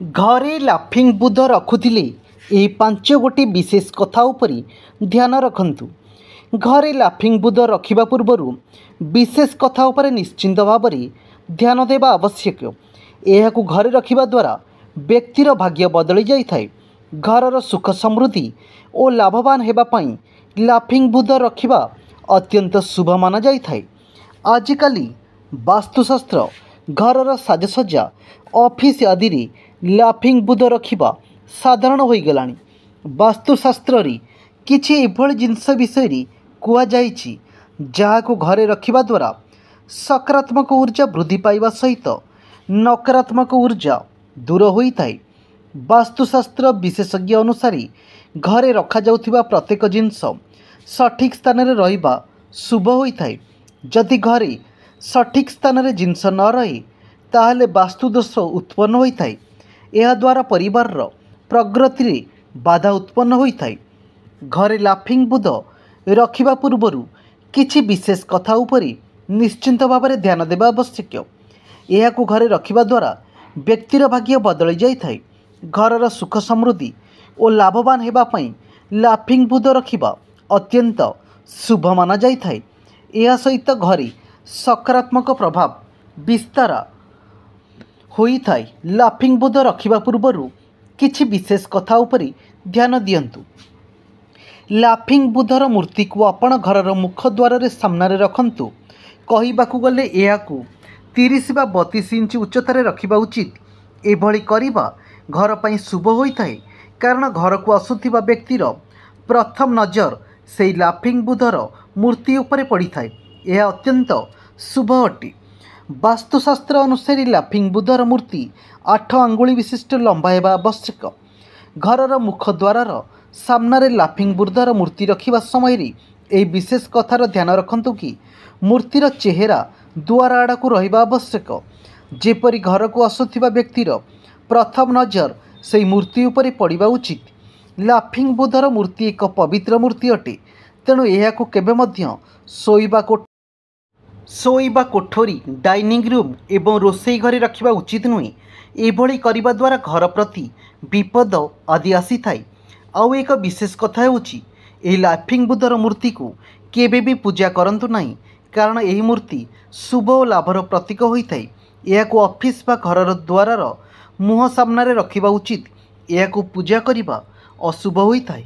घरे लाफिंग बुध रखुले यह 5 गोटी विशेष कथा उपरि ध्यान रखंतु। घरे लाफिंग बुध रखिबा पूर्व विशेष कथा उपरे निश्चिंत भाव ध्यान देवा आवश्यक। यह घरे रखिबा द्वारा व्यक्तिर भाग्य बदली जाए। घरर सुख समृद्धि और लाभवान हेबा पई लाफिंग बुध रखिबा अत्यंत शुभ माना जाए। आजिकाली वास्तुशास्त्र घरर साजसज्जा ऑफिस आदि रे लाफिंग बुध रखिबा साधारण हो गलानी। वास्तुशास्त्र रे किछि एभଳି जिनस विषय कुआ जाइछि जाहाको घरे रखिबा द्वारा सकारात्मक ऊर्जा वृद्धि पाइबा सहित नकारात्मक ऊर्जा दूर होइथाय। वास्तुशास्त्र विशेषज्ञ अनुसार घरे रखा जाउथिबा प्रत्येक जिनस सठिक स्थान रे रहिबा शुभ होइथाय। जदि घरे सठिक स्थान रे जिनस न रहे ताहले वास्तुदोष उत्पन्न होइथाय। यह द्वारा परिवार प्रगति रे बाधा उत्पन्न होइथाय। घरे लाफिंग बुध रखिबा पूर्वरु किछि विशेष कथा उपरि निश्चिंत भाव में ध्यान देवा आवश्यक। यह घरे रखिबा द्वारा व्यक्तिर भाग्य बदली जाए। घरर सुख समृद्धि और लाभवान हेबा पई लाफिंग बुध रखिबा अत्यंत शुभ माना जाए। यह सहित घरे सकारात्मक प्रभाव विस्तार होइथाय। लाफिंग बुध रखिबा पूर्वरु किछि विशेष कथा उपरि ध्यान दियंतु। लाफिंग बुधर मूर्ति को आपण घरर मुख द्वार रे सामने रखंतु। कहिबाकु गले एहाकु 30 बा 32 इंच उच्चतार रखिबा उचित। एभली करिबा घर पई शुभ होइथाय, कारण घर को आसुथिबा व्यक्तिर प्रथम नजर से लाफिंग बुधर मूर्ति उपरे पड़िथाय। यह अत्यंत शुभ अटे। वास्तुशास्त्र अनुसार लाफिंग बुधर मूर्ति 8 आंगुली विशिष्ट लंबा हेबा आवश्यक। घरर मुख द्वार सामने लाफिंग बुधर मूर्ति रखिबा समय रे ए विशेष कथार ध्यान रखंतु कि मूर्तिर चेहरा द्वार आड़ को रहिबा आवश्यक। जेपरि घर को आसुथिबा व्यक्तिर प्रथम नजर से मूर्ति उपरे पड़िबा उचित। लाफिंग बुधर मूर्ति एक पवित्र मूर्ति अटे, तेणु एहाकु केबे मध्य शोइबा कोठरी, डाइनिंग रूम एवं रोषेई घरे रखिबा उचित नुहे। एभली करिबा द्वारा घर प्रति विपद आदि आसी थाए। आउ एक विशेष कथा होची ए लाफिंग बुधर मूर्ति को केबे भी पूजा करंतु नहीं, कारण यही मूर्ति शुभ और लाभर प्रतीक होइथाय। एहाकु ऑफिस बा घरर द्वारर मुह सामने रखिबा उचित। एहाकु पूजा करिबा अशुभ होइथाय।